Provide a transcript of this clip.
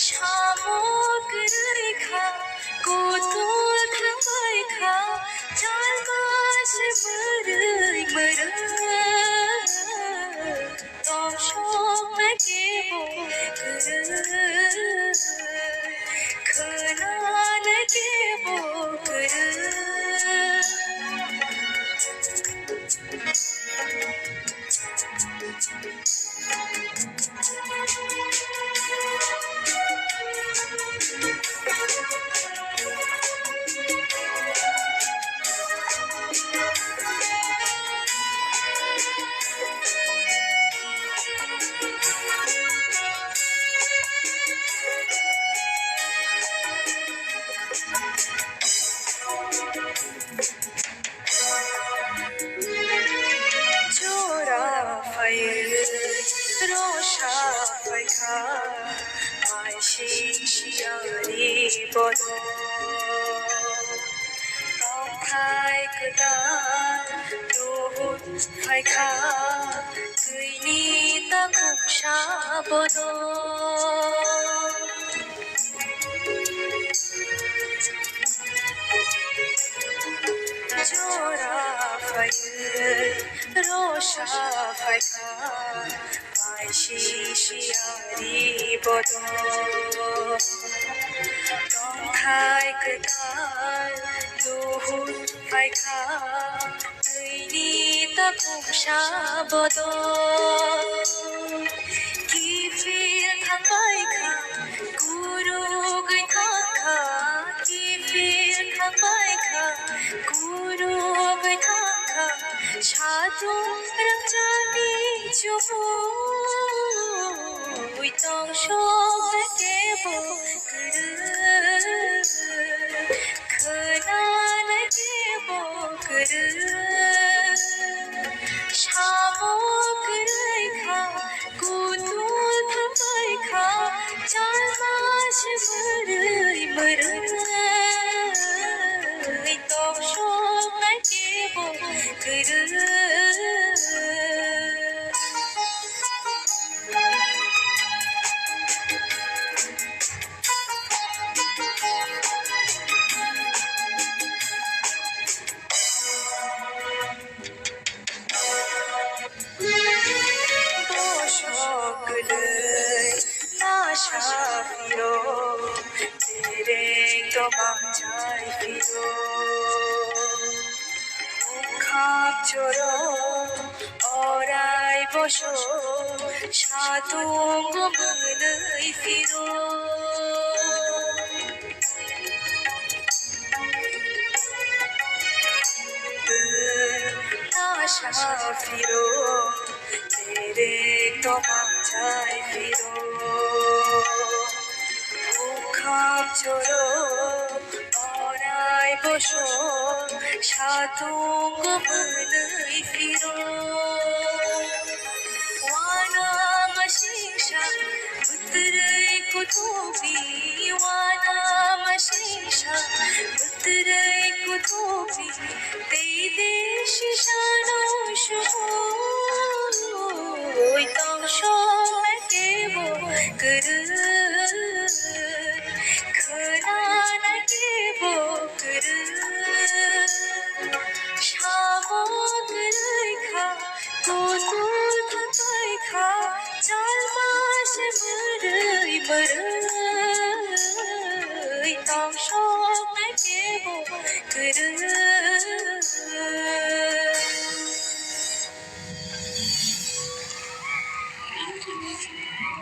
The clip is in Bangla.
শামুক রেখা কুতুল থাই খা চার মাস মরই মর দশম কে বকর খনান কে বকর রোষা পাইখা আইসি শিয়ারি বদ তথায় কদা রোহুত পাইখা তুইনি তা কুকসা বদ জোড়া ফাইল রোষা ফাইখা আইসি শিয়ারি বদ তথায় কদাল লোহুত ফাইখা তুইনি তা কুকসা বদ কি ফির থাকাইখা গুরু গৈ থাকা কি ফির থাকাইখা গুরু গৈ থাকা সাধু রঞ্জানি জবু উইতং শোকে বকর খনান কে বকর শামুক রেখা কুতুল থাই খা চার মাস মরই মর দশম কে বকর নাশা ফিরো তেরে তো বাঁচাই ফিরো খাপ চোরো অরাই বসো সাতুঙ্গ মনই ফিরো নাশা ফিরো তেরে তো বাঁচাই ফিরো খাপ চোরো অরাই বসো সাতুঙ্গ মনই ফিরো ওয়ানাম শিংসা উত্তরই কুতুবি ওয়ানাম শিংসা উত্তরই কুতুবি তেই দেশ শানো শুভু ওইতং শোকে বকর খনান কে বকর শামুক রেখা কুতুল থাই খা চার মাস মরই মর তং শোকে বকর Thank you.